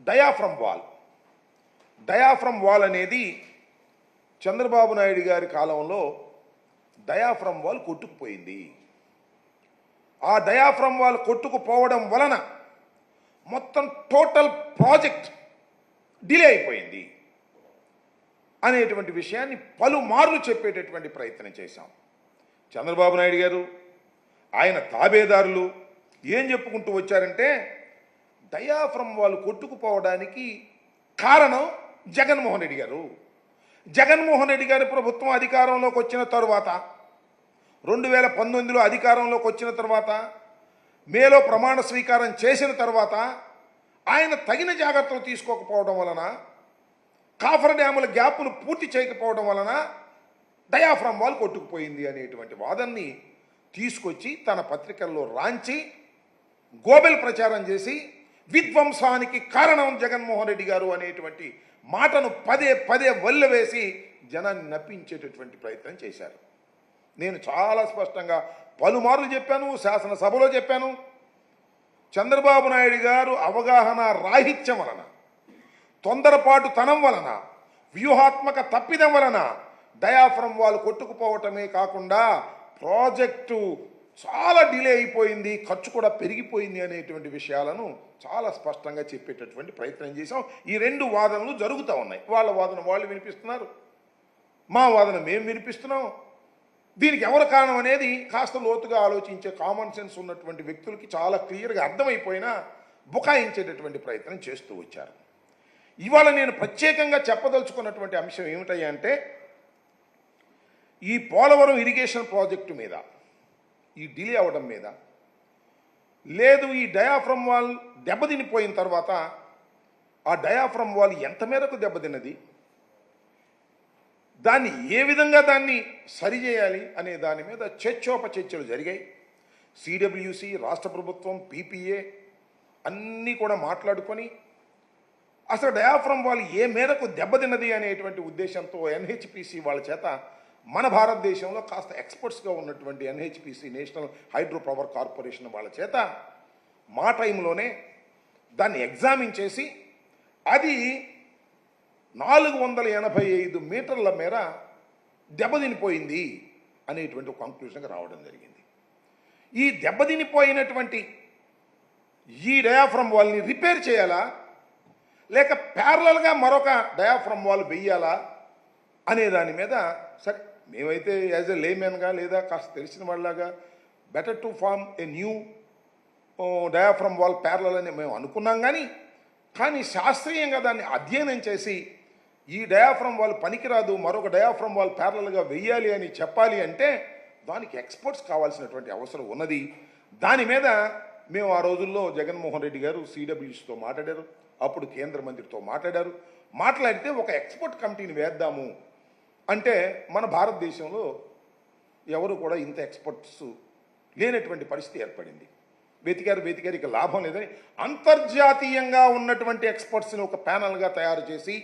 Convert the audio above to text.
Diaphragm wall అనేది చంద్రబాబు నాయుడు గారి కాలంలో డయాఫ్రమ్ వాల్ కొట్టుకుపోయింది. ఆ డయాఫ్రమ్ వాల్ కొట్టుకుపోవడం వలన మొత్తం టోటల్ ప్రాజెక్ట్ డిలే అయిపోయింది అనేటువంటి విషయాన్ని పలుమార్లు చెప్పేటటువంటి ప్రయత్నం చేశాం. చంద్రబాబు నాయుడు గారు ఆయన తాబేదారులు ఏం చెప్పుకుంటూ వచ్చారంటే డయాఫ్రమ్ వాల్ కొట్టుకుపోవడానికి కారణం జగన్మోహన్ రెడ్డి గారు. జగన్మోహన్ రెడ్డి గారి ప్రభుత్వం అధికారంలోకి వచ్చిన తరువాత 2019లో అధికారంలోకి వచ్చిన తర్వాత మేలో ప్రమాణ స్వీకారం చేసిన తర్వాత ఆయన తగిన జాగ్రత్తలు తీసుకోకపోవడం వలన కాఫర్ డ్యాముల గ్యాప్ను పూర్తి చేయకపోవడం వలన డయాఫ్రమ్ వాల్ కొట్టుకుపోయింది అనేటువంటి వాదనని తీసుకొచ్చి తన పత్రికల్లో రాంచి గోబెల్ ప్రచారం చేసి విధ్వంసానికి కారణం జగన్మోహన్ రెడ్డి గారు అనేటువంటి మాటను పదే పదే వల్లవేసి జనాన్ని నప్పించేటటువంటి ప్రయత్నం చేశారు. నేను చాలా స్పష్టంగా పలుమార్లు చెప్పాను, శాసనసభలో చెప్పాను. చంద్రబాబు నాయుడు గారు అవగాహన రాహిత్యం వలన, తొందరపాటు తనం వలన, వ్యూహాత్మక తప్పిదం వలన డయాఫ్రమ్ వాల్ కొట్టుకుపోవటమే కాకుండా ప్రాజెక్టు చాలా డిలే అయిపోయింది, ఖర్చు కూడా పెరిగిపోయింది అనేటువంటి విషయాలను చాలా స్పష్టంగా చెప్పేటటువంటి ప్రయత్నం చేశాం. ఈ రెండు వాదనలు జరుగుతూ ఉన్నాయి. వాళ్ళ వాదన వాళ్ళు వినిపిస్తున్నారు, మా వాదన మేము వినిపిస్తున్నాం. దీనికి ఎవరు కారణం అనేది కాస్త లోతుగా ఆలోచించే కామన్ సెన్స్ ఉన్నటువంటి వ్యక్తులకి చాలా క్లియర్గా అర్థమైపోయినా బుకాయించేటటువంటి ప్రయత్నం చేస్తూ వచ్చారు. ఇవాళ నేను ప్రత్యేకంగా చెప్పదలుచుకున్నటువంటి అంశం ఏమిటయ్యా అంటే ఈ పోలవరం ఇరిగేషన్ ప్రాజెక్టు మీద ఈ డిలే అవడం మీద, లేదు ఈ డయాఫ్రమ్ వాల్ దెబ్బతినిపోయిన తర్వాత ఆ డయాఫ్రమ్ వాల్ ఎంత మేరకు దెబ్బతిన్నది, దాన్ని ఏ విధంగా దాన్ని సరిచేయాలి అనే దాని మీద చర్చోపచర్చలు జరిగాయి. సిడబ్ల్యూసి, రాష్ట్ర ప్రభుత్వం, పీపీఏ అన్నీ కూడా మాట్లాడుకొని అసలు డయాఫ్రమ్ వాల్ ఏ మేరకు దెబ్బతిన్నది అనేటువంటి ఉద్దేశంతో ఎన్హెచ్పిసి వాళ్ళ చేత మన భారతదేశంలో కాస్త ఎక్స్పర్ట్స్గా ఉన్నటువంటి NHPC, national hydro power corporation వాళ్ళ చేత మా టైంలోనే దాన్ని ఎగ్జామిన్ చేసి అది 485 మీటర్ల మేర దెబ్బతినిపోయింది అనేటువంటి ఒక కంక్లూషన్కి రావడం జరిగింది. ఈ దెబ్బతినిపోయినటువంటి ఈ డయాఫ్రమ్ వాల్ని రిపేర్ చేయాలా లేక ప్యారలల్గా మరొక డయాఫ్రమ్ వాల్ వెయ్యాలా అనే దాని మీద సరే మేమైతే యాజ్ ఎ లేమెన్గా లేదా కాస్త తెలిసిన వాళ్ళలాగా better to form a new diaphragm wall parallel అని మేము అనుకున్నాం. కానీ శాస్త్రీయంగా దాన్ని అధ్యయనం చేసి ఈ డయాఫ్రమ్ వాల్ పనికిరాదు, మరొక డయాఫ్రమ్ వాల్ ప్యారలల్గా వెయ్యాలి అని చెప్పాలి అంటే దానికి ఎక్స్పర్ట్స్ కావాల్సినటువంటి అవసరం ఉన్నది. దాని మీద మేము ఆ రోజుల్లో జగన్మోహన్ రెడ్డి గారు సిడబ్ల్యూసితో మాట్లాడారు, అప్పుడు కేంద్ర మంత్రితో మాట్లాడారు. మాట్లాడితే ఒక ఎక్స్పర్ట్ కమిటీని వేద్దాము అంటే మన భారతదేశంలో ఎవరు కూడా ఇంత ఎక్స్పర్ట్స్ లేనటువంటి పరిస్థితి ఏర్పడింది. వెతికారు ఇక లాభం లేదని అంతర్జాతీయంగా ఉన్నటువంటి ఎక్స్పర్ట్స్ని ఒక ప్యానల్గా తయారు చేసి